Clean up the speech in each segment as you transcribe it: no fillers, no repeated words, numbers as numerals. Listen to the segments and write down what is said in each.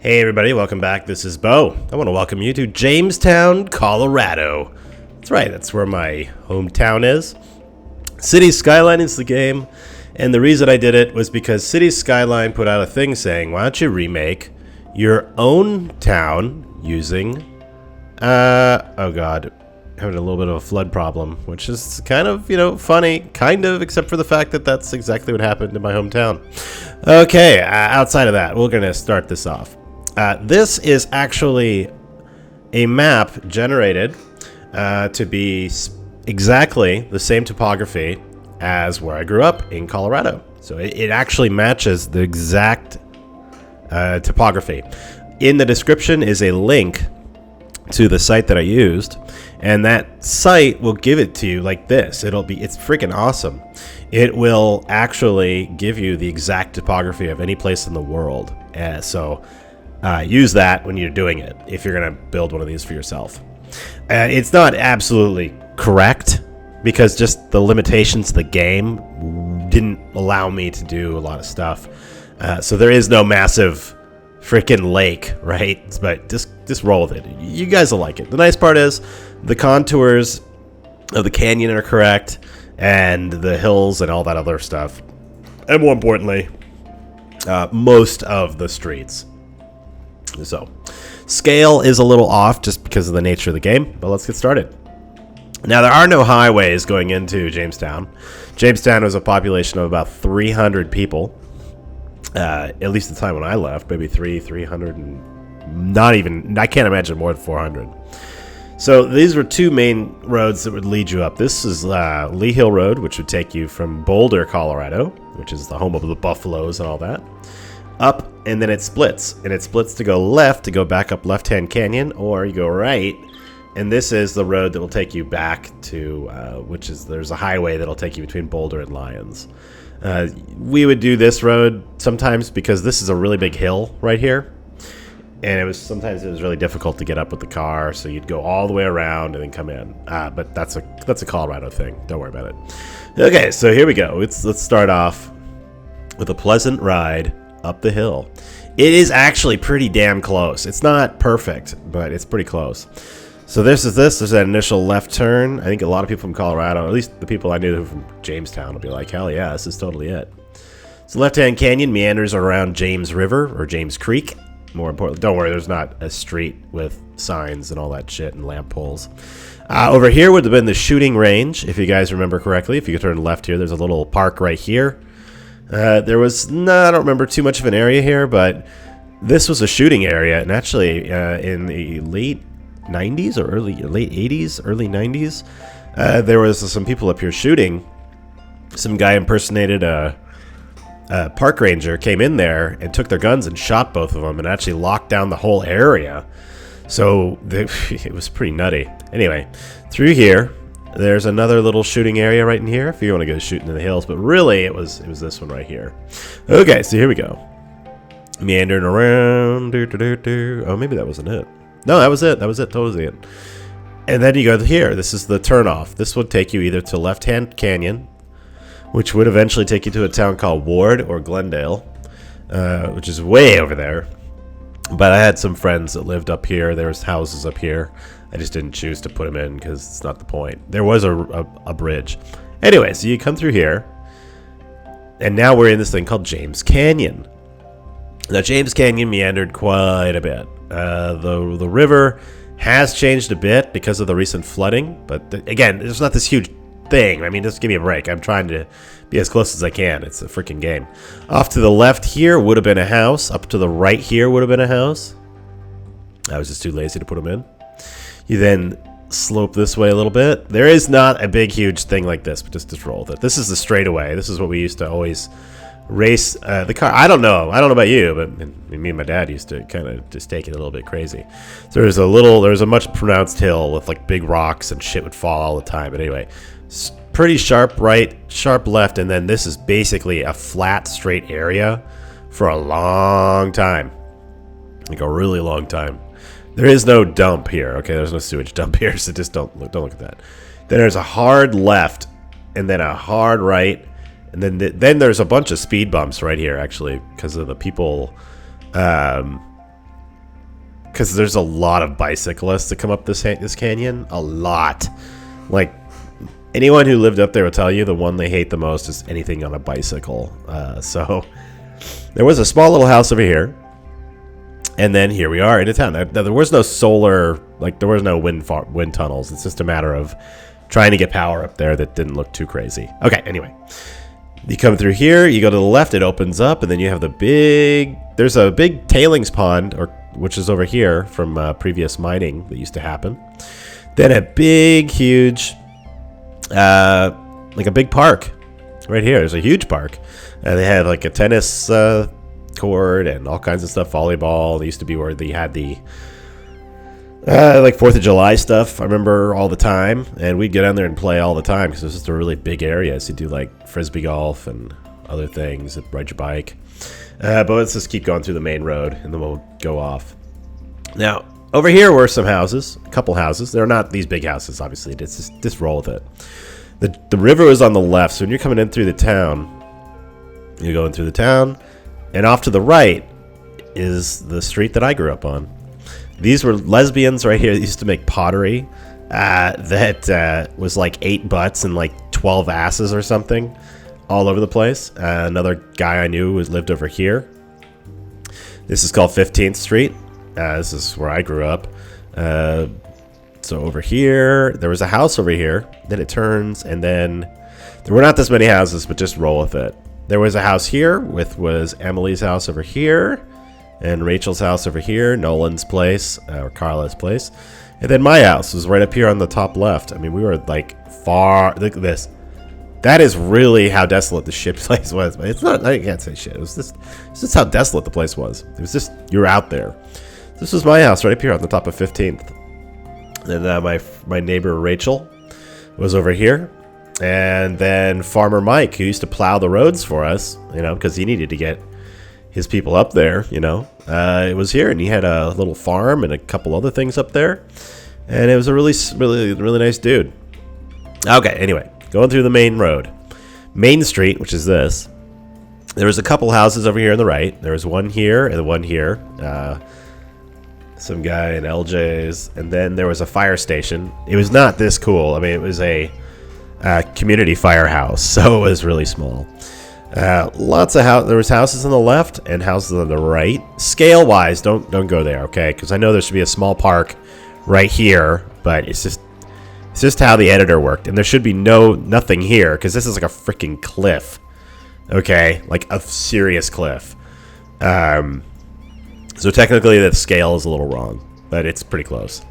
Hey everybody, welcome back. This is Bo. I want to welcome you to Jamestown, Colorado. That's right, that's where my hometown is. City Skyline is the game, and the reason I did it was because City Skyline put out a thing saying, why don't you remake your own town using, oh god, having a little bit of a flood problem, which is kind of, funny, kind of, except for the fact that that's exactly what happened in my hometown. Okay, outside of that, we're going to start this off. This is actually a map generated to be exactly the same topography as where I grew up in Colorado. So it actually matches the exact topography. In the description is a link to the site that I used, and that site will give it to you like this. It's freaking awesome. It will actually give you the exact topography of any place in the world. Use that when you're doing it, if you're going to build one of these for yourself. It's not absolutely correct, because just the limitations of the game didn't allow me to do a lot of stuff. So there is no massive freaking lake, right? But just roll with it. You guys will like it. The nice part is the contours of the canyon are correct, and the hills and all that other stuff. And more importantly, most of the streets. So, scale is a little off just because of the nature of the game, but let's get started. Now, there are no highways going into Jamestown. Jamestown was a population of about 300 people, at least the time when I left, maybe 300, and not even, I can't imagine more than 400. So, these were two main roads that would lead you up. This is Lee Hill Road, which would take you from Boulder, Colorado, which is the home of the buffaloes and all that, up, and then it splits to go left to go back up Left-Hand Canyon, or you go right, and this is the road that will take you back to there's a highway that'll take you between Boulder and Lyons. We would do this road sometimes because this is a really big hill right here, and sometimes it was really difficult to get up with the car, so you'd go all the way around and then come in. But that's a Colorado thing. Don't worry about it. Okay, so here we go. Let's start off with a pleasant ride up the hill. It is actually pretty damn close. It's not perfect, but it's pretty close. So there's that initial left turn. I think a lot of people from Colorado, at least the people I knew from Jamestown, will be like, hell yeah, this is totally it. So Left-Hand Canyon meanders around James River, or James Creek. More importantly, don't worry, there's not a street with signs and all that shit and lamp poles. Over here would have been the shooting range, if you guys remember correctly. If you could turn left here, there's a little park right here. I don't remember too much of an area here, but this was a shooting area, and actually in the late 90s or late 80s, early 90s, there was some people up here shooting. Some guy impersonated a park ranger, came in there and took their guns and shot both of them and actually locked down the whole area. So it was pretty nutty. Anyway, through here, there's another little shooting area right in here if you want to go shooting in the hills, but really it was this one right here. Okay, so here we go. Meandering around. Oh, maybe that wasn't it. No, that was it. That was it. Totally it. And then you go here. This is the turnoff. This would take you either to Left-Hand Canyon, which would eventually take you to a town called Ward or Glendale, which is way over there. But I had some friends that lived up here. There's houses up here. I just didn't choose to put them in because it's not the point. There was a bridge. Anyway, so you come through here, and now we're in this thing called James Canyon. Now, James Canyon meandered quite a bit. The river has changed a bit because of the recent flooding, but again, there's not this huge thing. I mean, just give me a break. I'm trying to be as close as I can. It's a freaking game. Off to the left here would have been a house. Up to the right here would have been a house. I was just too lazy to put them in. You then slope this way a little bit. There is not a big, huge thing like this, but just roll with it. This is the straightaway. This is what we used to always race the car. I don't know about you, but me and my dad used to kind of just take it a little bit crazy. So there's a much pronounced hill with like big rocks and shit would fall all the time. But anyway, pretty sharp right, sharp left, and then this is basically a flat, straight area for a long time, like a really long time. There is no dump here. Okay, there's no sewage dump here, so just don't look at that. Then there's a hard left, and then a hard right, and then there's a bunch of speed bumps right here, actually, because of the people because there's a lot of bicyclists that come up this canyon. A lot. Like, anyone who lived up there will tell you the one they hate the most is anything on a bicycle. So there was a small little house over here. And then here we are in a town. There was no solar, like there was no wind tunnels. It's just a matter of trying to get power up there that didn't look too crazy. Okay, anyway. You come through here, you go to the left, it opens up, and then you have there's a big tailings pond, which is over here from previous mining that used to happen. Then a big, huge, like a big park right here. There's a huge park. And they had like a tennis court and all kinds of stuff, volleyball. They used to be where they had the like 4th of July stuff, I remember all the time, and we'd get down there and play all the time because it was just a really big area. So you do like frisbee golf and other things, ride your bike. But let's just keep going through the main road and then we'll go off. Now, over here were some houses, a couple houses. They're not these big houses, obviously. It's just roll with it. The river is on the left, so when you're coming in through the town, you're going through the town, and off to the right is the street that I grew up on. These were lesbians right here that used to make pottery that was like 8 butts and like 12 asses or something all over the place. Another guy I knew lived over here. This is called 15th Street. This is where I grew up. So over here, there was a house over here. Then it turns, and then there were not this many houses, but just roll with it. There was a house here, was Emily's house over here. And Rachel's house over here, Nolan's place, or Carla's place. And then my house was right up here on the top left. I mean, we were like far, look at this. That is really how desolate the shit place was. It's not, I can't say shit. It's just how desolate the place was. It was just, you're out there. This was my house right up here on the top of 15th. And my neighbor Rachel was over here. And then Farmer Mike, who used to plow the roads for us, you know, because he needed to get his people up there, you know, it was here, and he had a little farm and a couple other things up there, and it was a really nice dude. Okay, anyway, going through the main road, Main Street, which is this. There was a couple houses over here on the right. There was one here and one here. Some guy in LJ's, and then there was a fire station. It was not this cool. I mean, it was a community firehouse, so it was really small. Lots of there was houses on the left and houses on the right. Scale wise, don't go there, okay? Because I know there should be a small park right here, but it's just how the editor worked, and there should be nothing here because this is like a freaking cliff, okay? Like a serious cliff. So technically the scale is a little wrong, but it's pretty close.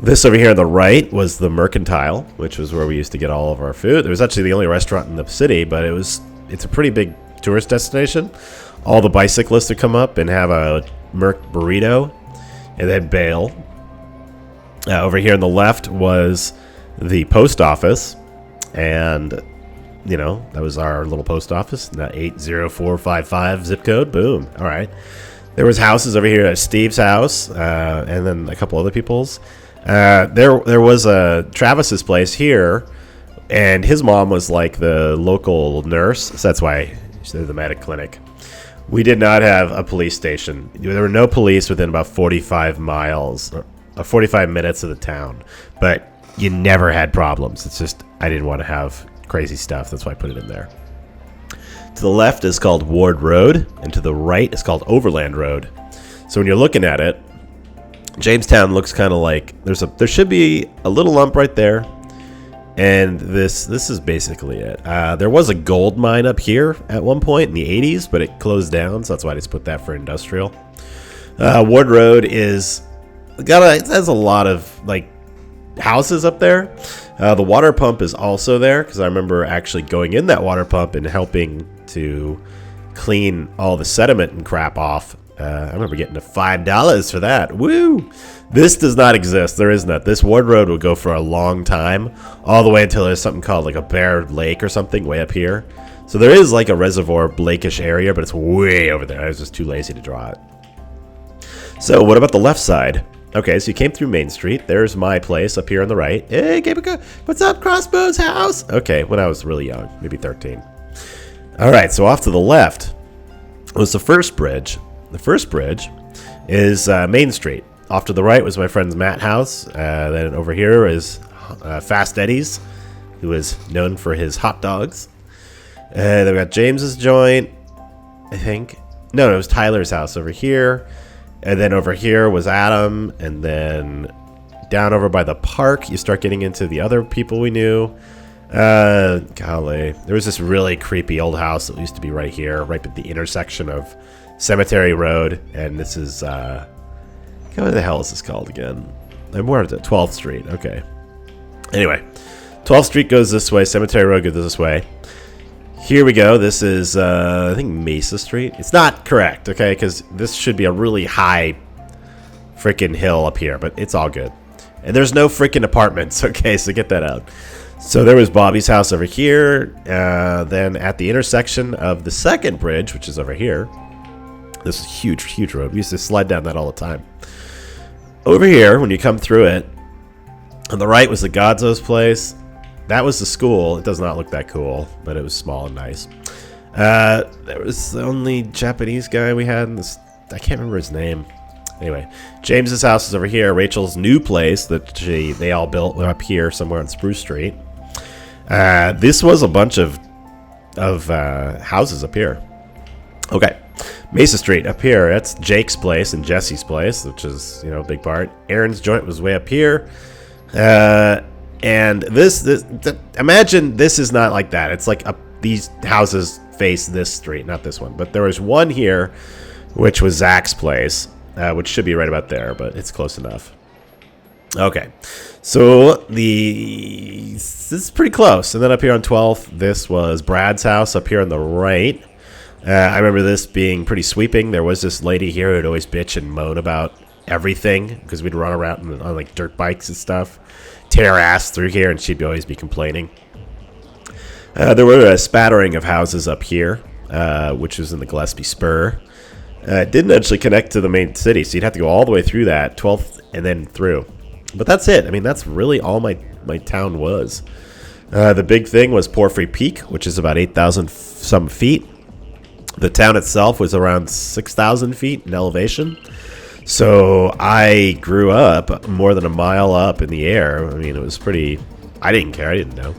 This over here on the right was the Mercantile, which was where we used to get all of our food. It was actually the only restaurant in the city, but it's a pretty big tourist destination. All the bicyclists would come up and have a Merc burrito and then bail. Over here on the left was the post office, and you know, that was our little post office, that 80455 zip code. Boom. All right. There was houses over here at Steve's house, and then a couple other people's. There was a Travis's place here, and his mom was like the local nurse, so that's why they're the medic clinic. We did not have a police station. There were no police within about 45 miles, or 45 minutes of the town, but you never had problems. It's just I didn't want to have crazy stuff. That's why I put it in there. To the left is called Ward Road, and to the right is called Overland Road. So when you're looking at it, Jamestown looks kind of like there should be a little lump right there, and this is basically it. There was a gold mine up here at one point in the 80s, but it closed down, so that's why I just put that for industrial. Ward Road has a lot of like houses up there. The water pump is also there because I remember actually going in that water pump and helping to clean all the sediment and crap off. I remember getting $5 for that. Woo! This does not exist. There is not. This Ward Road will go for a long time, all the way until there's something called like a Bear Lake or something way up here. So there is like a reservoir lakeish area, but it's way over there. I was just too lazy to draw it. So what about the left side? Okay, so you came through Main Street. There's my place up here on the right. Hey, what's up, Crossbows house? Okay, when I was really young, maybe 13. All right, so off to the left was the first bridge. The first bridge is Main Street. Off to the right was my friend's Matt house. Then over here is Fast Eddie's, who is known for his hot dogs. Then we got James's joint, I think. No, it was Tyler's house over here. And then over here was Adam. And then down over by the park, you start getting into the other people we knew. Golly. There was this really creepy old house that used to be right here, right at the intersection of Cemetery Road. And this is, what the hell is this called again? I'm where is it? 12th Street. Okay. Anyway, 12th Street goes this way. Cemetery Road goes this way. Here we go. This is, I think, Mesa Street. It's not correct, okay? Because this should be a really high freaking hill up here, but it's all good. And there's no freaking apartments, okay? So get that out. So there was Bobby's house over here. Then at the intersection of the second bridge, which is over here. This is a huge, huge road. We used to slide down that all the time. Over here, when you come through it, on the right was the Godzo's place. That was the school. It does not look that cool, but it was small and nice. There was the only Japanese guy we had in this. I can't remember his name. Anyway, James's house is over here. Rachel's new place that they all built up here somewhere on Spruce Street. This was a bunch of houses up here. Okay, Mesa Street up here. That's Jake's place and Jesse's place, which is, a big part. Aaron's joint was way up here. And this imagine this is not like that. It's like these houses face this street, not this one. But there was one here, which was Zach's place, which should be right about there, but it's close enough. Okay, so this is pretty close. And then up here on 12th, this was Brad's house up here on the right. I remember this being pretty sweeping. There was this lady here who'd always bitch and moan about everything because we'd run around on like dirt bikes and stuff. Tear ass through here, and she'd always be complaining. There were a spattering of houses up here, which was in the Gillespie Spur. It didn't actually connect to the main city, so you'd have to go all the way through that, 12th, and then through. But that's it. I mean, that's really all my town was. The big thing was Porphyry Peak, which is about 8,000 some feet. The town itself was around 6,000 feet in elevation. So I grew up more than a mile up in the air. I mean, it was pretty... I didn't care. I didn't know.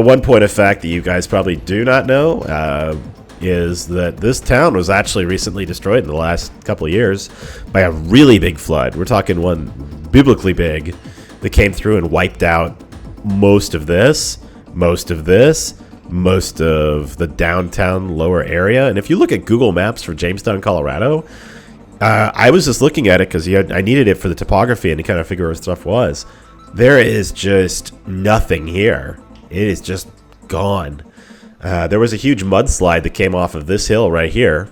One point of fact that you guys probably do not know is that this town was actually recently destroyed in the last couple of years by a really big flood. We're talking one biblically big that came through and wiped out most of this, most of the downtown lower area. And if you look at Google Maps for Jamestown, Colorado... I was just looking at it because I needed it for the topography and to kind of figure where stuff was. There is just nothing here. It is just gone. There was a huge mudslide that came off of this hill right here.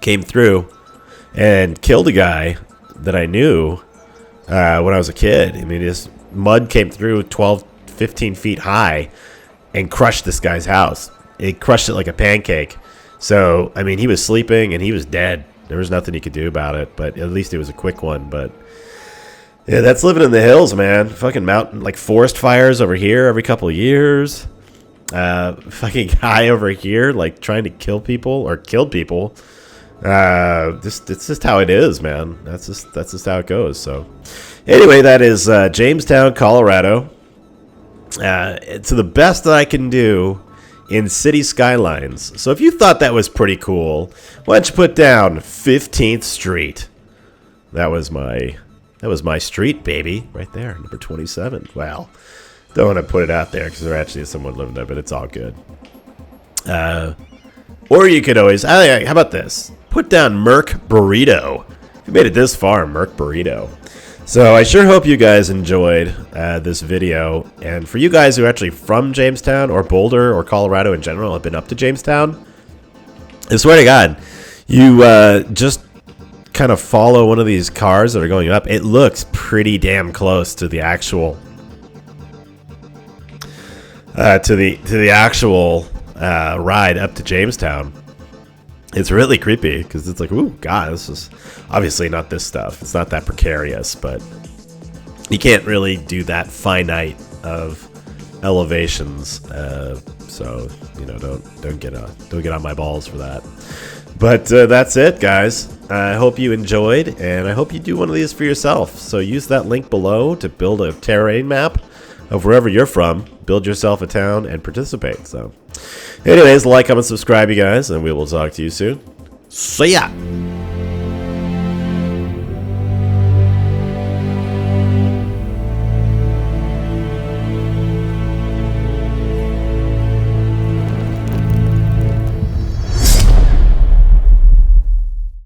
Came through and killed a guy that I knew when I was a kid. I mean, this mud came through 12, 15 feet high and crushed this guy's house. It crushed it like a pancake. So, I mean, he was sleeping and he was dead. There was nothing he could do about it, but at least it was a quick one. But yeah, that's living in the hills, man. Fucking mountain, like forest fires over here every couple of years. Fucking guy over here, like trying to kill people or killed people. It's just how it is, man. That's just how it goes. So anyway, that is Jamestown, Colorado. To the best that I can do in City Skylines. So if you thought that was pretty cool, why don't you put down 15th Street? That was my street, baby, right there, number 27. Well, don't want to put it out there because there actually is someone living there, but it's all good. Or you could always, how about this? Put down Merc Burrito. If you made it this far, Merc Burrito. So I sure hope you guys enjoyed this video. And for you guys who are actually from Jamestown or Boulder or Colorado in general have been up to Jamestown, I swear to God, you just kind of follow one of these cars that are going up. It looks pretty damn close to the actual ride up to Jamestown. It's really creepy because it's like, ooh, God, this is obviously not this stuff. It's not that precarious, but you can't really do that finite of elevations. So don't get on my balls for that. But that's it, guys. I hope you enjoyed, and I hope you do one of these for yourself. So use that link below to build a terrain map of wherever you're from. Build yourself a town and participate. So anyways, like, comment, subscribe, you guys, and we will talk to you soon. See ya!